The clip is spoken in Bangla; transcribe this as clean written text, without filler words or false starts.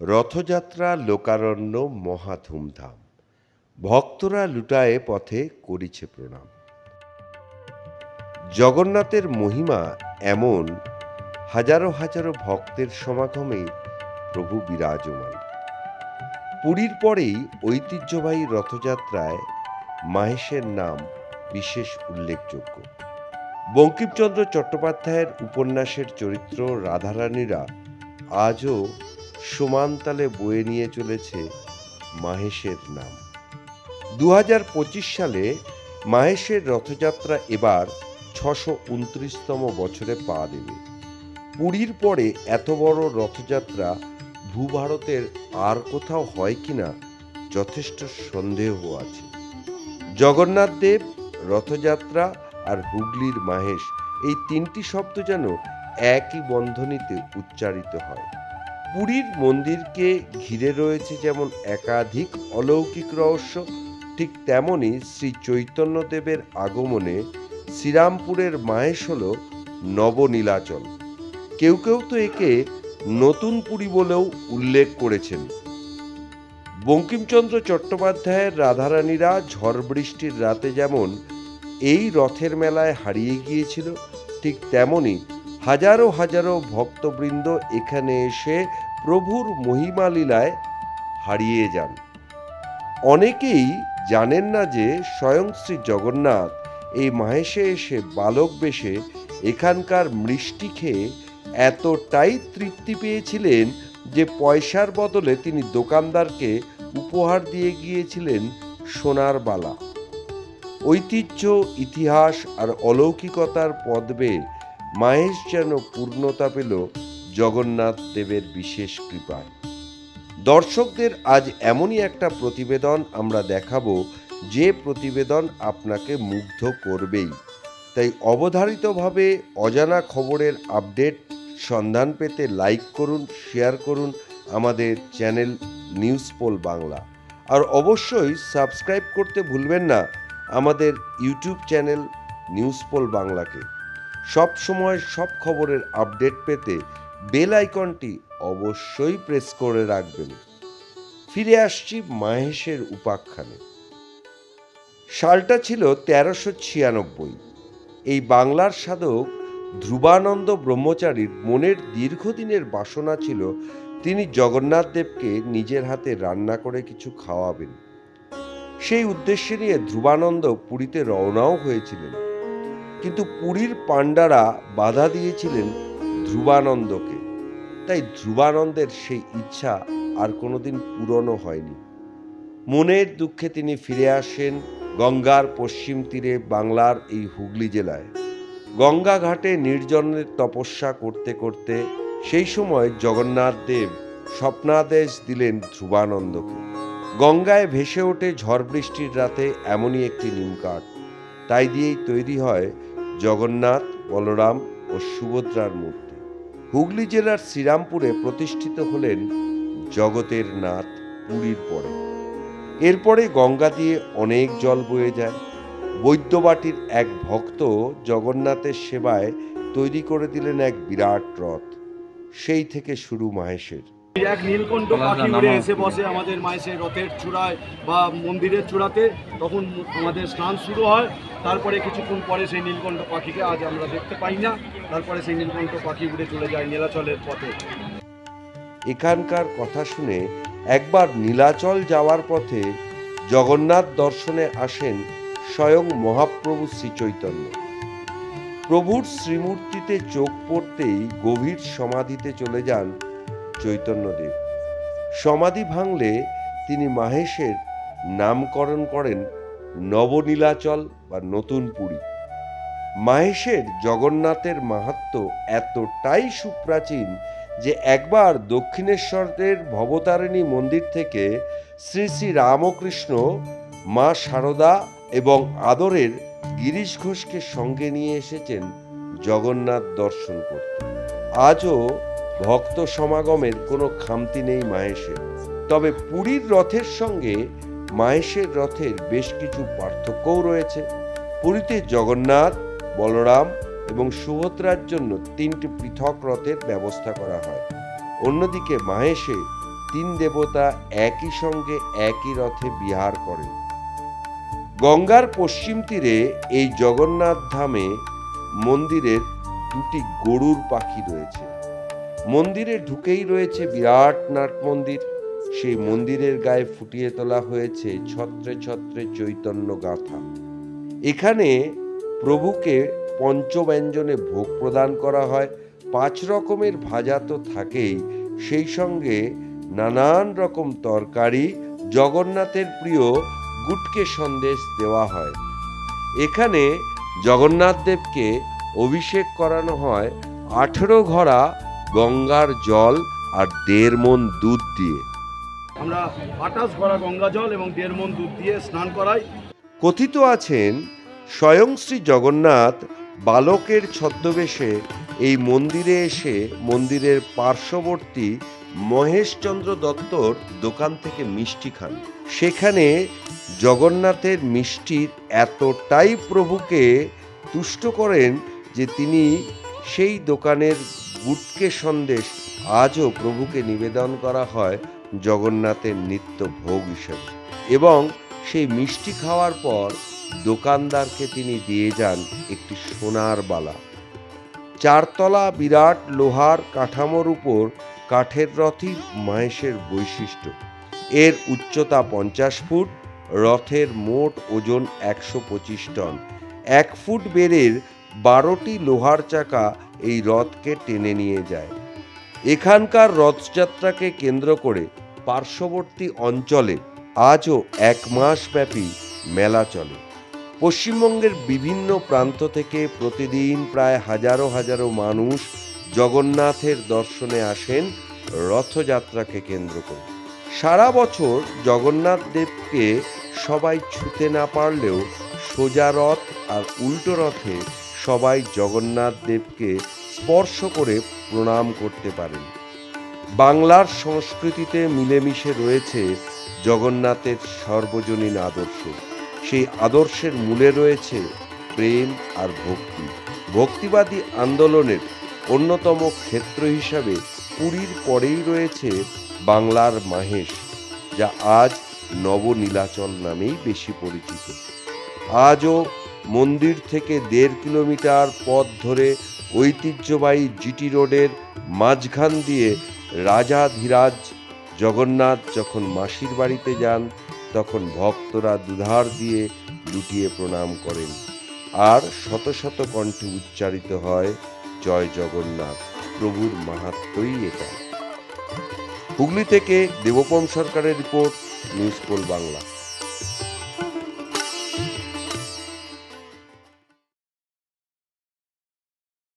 রথযাত্রা লোকারণ্য মহা ধুমধাম, ভক্তরা লুটায়ে পথে করিছে প্রণাম। জগন্নাথের মহিমা এমন, হাজারো হাজারো ভক্তের সমাগমে প্রভু বিরাজমান। পুরীর পরেই ঐতিহ্যবাহী রথযাত্রায় মাহেশের নাম বিশেষ উল্লেখযোগ্য। বঙ্কিমচন্দ্র চট্টোপাধ্যায়ের উপন্যাসের চরিত্র রাধারানীরা আজও সমানতালে বয়ে নিয়ে চলেছে মাহেশের নাম। 2025 সালে মাহেশের রথযাত্রা এবার 629তম বছরে পা দেবে। পুরীর পরে এত বড় রথযাত্রা ভূভারতের আর কোথাও হয় কিনা যথেষ্ট সন্দেহ আছে। জগন্নাথ দেব, রথযাত্রা আর হুগলির মাহেশ, এই তিনটি শব্দ যেন একই বন্ধনীতে উচ্চারিত হয়। পুরীর মন্দিরকে ঘিরে রয়েছে যেমন একাধিক অলৌকিক রহস্য, ঠিক তেমনি শ্রী চৈতন্যদেবের আগমনে শ্রীরামপুরের মাহেশ হল নবনীলাচল। কেউ কেউ তো একে নতুন পুরী বলেও উল্লেখ করেছেন। বঙ্কিমচন্দ্র চট্টোপাধ্যায়ের রাধারানীরা ঝড় বৃষ্টির রাতে যেমন এই রথের মেলায় হারিয়ে গিয়েছিল, ঠিক তেমনি হাজারো হাজারো ভক্তবৃন্দ এখানে এসে প্রভুর মহিমা লীলায় হারিয়ে যান। অনেকেই জানেন না যে স্বয়ং শ্রী জগন্নাথ এই মাহেশে এসে বালক বেশে এখানকার মিষ্টি খেয়ে এতটাই তৃপ্তি পেয়েছিলেন যে পয়সার বদলে তিনি দোকানদারকে উপহার দিয়ে গিয়েছিলেন সোনার বালা। ঐতিহ্য, ইতিহাস আর অলৌকিকতার পদ বেয়ে মাহেশ যেন পূর্ণতা পেল জগন্নাথ দেবের বিশেষ কৃপায়। দর্শকদের আজ এমনই একটা প্রতিবেদন আমরা দেখাবো, যে প্রতিবেদন আপনাকে মুগ্ধ করবেই। তাই অবধারিতভাবে অজানা খবরের আপডেট সন্ধান পেতে লাইক করুন, শেয়ার করুন আমাদের চ্যানেল নিউজ পোল বাংলা। আর অবশ্যই সাবস্ক্রাইব করতে ভুলবেন না আমাদের ইউটিউব চ্যানেল নিউজ পোল বাংলাকে। সব সময় সব খবরের আপডেট পেতে বেল আইকনটি অবশ্যই প্রেস করে রাখবেন। ফিরে আসছি মাহেশের উপাখ্যানে। সালটা ছিল 1396। এই বাংলার সাধক ধ্রুবানন্দ ব্রহ্মচারীর মনের দীর্ঘদিনের বাসনা ছিল তিনি জগন্নাথ দেবকে নিজের হাতে রান্না করে কিছু খাওয়াবেন। সেই উদ্দেশ্যে নিয়ে ধ্রুবানন্দ পুরীতে রওনাও হয়েছিলেন, কিন্তু পুরীর পাণ্ডারা বাধা দিয়েছিলেন ধ্রুবানন্দকে। তাই ধ্রুবানন্দের সেই ইচ্ছা আর কোনোদিন পূরণও হয়নি। মনের দুঃখে তিনি ফিরে আসেন গঙ্গার পশ্চিম তীরে বাংলার এই হুগলি জেলায়। গঙ্গা ঘাটে নির্জনের তপস্যা করতে করতে সেই সময় জগন্নাথ দেব স্বপ্নাদেশ দিলেন ধ্রুবানন্দকে। গঙ্গায় ভেসে ওঠে ঝড় বৃষ্টির রাতে এমনই একটি নিমকাঠ। তাই দিয়েই তৈরি হয় জগন্নাথ, বলরাম ও সুভদ্রার মূর্তি। হুগলি জেলার শ্রীরামপুরে প্রতিষ্ঠিত হলেন জগতের নাথ পুরীর পরে। এরপরে গঙ্গা দিয়ে অনেক জল বয়ে যায়। বৈদ্যবাটির এক ভক্ত জগন্নাথের সেবায় তৈরি করে দিলেন এক বিরাট রথ। সেই থেকে শুরু মাহেশের। এক নীলকণ্ঠ পাখি উড়ে এসে বসে আমাদের মাহেশের রথের চূড়ায় বা মন্দিরের চূড়াতে। তখন আমাদের স্নান শুরু হয়। তারপরে কিছুক্ষণ পরে সেই নীলকণ্ঠ পাখিকে আজ আমরা দেখতে পাই না। তারপরে সেই নীলকণ্ঠ পাখি উড়ে চলে যায় নীলাচলের পথে। এখানকার কথা শুনে একবার নীলাচল যাওয়ার পথে জগন্নাথ দর্শনে আসেন স্বয়ং মহাপ্রভু শ্রী চৈতন্য। প্রভুর শ্রীমূর্তিতে চোখ পড়তেই গভীর সমাধিতে চলে যান চৈতন্যদেব। সমাধি ভাঙলে তিনি মাহেশের নামকরণ করেন নবনীলাচল বা নতুন পুরী। মাহেশের জগন্নাথের মাহাত্ম্য এতটাই সুপ্রাচীন যে একবার দক্ষিণেশ্বরের ভবতারিণী মন্দির থেকে শ্রী শ্রী রামকৃষ্ণ, মা শারদা এবং আদরের গিরিশ ঘোষকে সঙ্গে নিয়ে এসেছেন জগন্নাথ দর্শন করতে। আজও ভক্ত সমাগমের কোনো খামতি নেই মাহেশে। তবে পুরীর রথের সঙ্গে মাহেশের রথের বেশ কিছু পার্থক্যও রয়েছে। পুরীতে জগন্নাথ, বলরাম এবং সুভদ্রার জন্য 3টি পৃথক রথের ব্যবস্থা করা হয়। অন্যদিকে মাহেশে তিন দেবতা একই সঙ্গে একই রথে বিহার করেন। গঙ্গার পশ্চিম তীরে এই জগন্নাথ ধামে মন্দিরের দুটি গরুর পাখি রয়েছে। মন্দিরে ঢুকেই রয়েছে বিরাট নাট মন্দির। সেই মন্দিরের গায়ে ফুটিয়ে তোলা হয়েছে ছত্রে ছত্রে চৈতন্য গাথা। এখানে প্রভুকে পঞ্চব্যঞ্জনে ভোগ প্রদান করা হয়। 5 রকমের ভাজা তো থাকেই, সেই সঙ্গে নানান রকম তরকারি, জগন্নাথের প্রিয় গুটকে সন্দেশ দেওয়া হয়। এখানে জগন্নাথ দেবকে অভিষেক করানো হয় 18 ঘড়া গঙ্গার জল আর 1.5 মণ দুধ দিয়ে। আমরা 28 ঘড়া গঙ্গা জল এবং 1.5 মণ দুধ দিয়ে স্নান করাই। কথিত আছেন স্বয়ং শ্রী জগন্নাথ বালকের ছদ্মবেশে এই মন্দিরে এসে মন্দিরের পার্শ্ববর্তী মহেশচন্দ্র দত্তর দোকান থেকে মিষ্টি খান। সেখানে জগন্নাথের মিষ্টির এতটাই প্রভুকে তুষ্ট করেন যে তিনি সেই দোকানের গুটকে সন্দেশ আজও প্রভুকে নিবেদন করা হয় জগন্নাথের নিত্য ভোগ হিসেবে। এবং সেই মিষ্টি খাওয়ার পর দোকানদারকে তিনি দিয়ে যান একটি সোনার বালা। 4 তলা বিরাট লোহার কাঠামোর উপর কাঠের রথই মহেশের বৈশিষ্ট্য। এর উচ্চতা 50 ফুট, রথের মোট ওজন 125 টন। 1 ফুট বেড়ের 12টি লোহার চাকা এই রথকে টেনে নিয়ে যায়। এখানকার রথযাত্রাকে কেন্দ্র করে পার্শ্ববর্তী অঞ্চলে আজও 1 মাস ব্যাপী মেলা চলে। পশ্চিমবঙ্গের বিভিন্ন প্রান্ত থেকে প্রতিদিন প্রায় হাজারো হাজারো মানুষ জগন্নাথের দর্শনে আসেন রথযাত্রাকে কেন্দ্র করে। সারা বছর জগন্নাথ দেবকে সবাই ছুঁতে না পারলেও সোজা রথ আর উল্টো রথে সবাই জগন্নাথ দেবকে স্পর্শ করে প্রণাম করতে পারেন। বাংলার সংস্কৃতিতে মিলেমিশে রয়েছে জগন্নাথের সর্বজনীন আদর্শ। সেই আদর্শের মূলে রয়েছে প্রেম আর ভক্তি। ভক্তিবাদী আন্দোলনের অন্যতম ক্ষেত্র হিসাবে পুরীর পরেই রয়েছে বাংলার মাহেশ, যা আজ নবনীলাচল নামেই বেশি পরিচিত। আজও মন্দির থেকে 1.5 কিলোমিটার পথ ধরে ঐতিহ্যবাহী জিটি রোডের মাঝখান দিয়ে রাজাধিরাজ জগন্নাথ যখন মাসির বাড়িতে যান তখন ভক্তরা দুধার দিয়ে লুটিয়ে প্রণাম করেন আর শত শত কণ্ঠে উচ্চারিত হয় জয় জগন্নাথ। প্রভুর মাহাত্ম্যই এটা। হুগলি থেকে দেবপম সরকারের রিপোর্ট, নিউজ পোল বাংলা।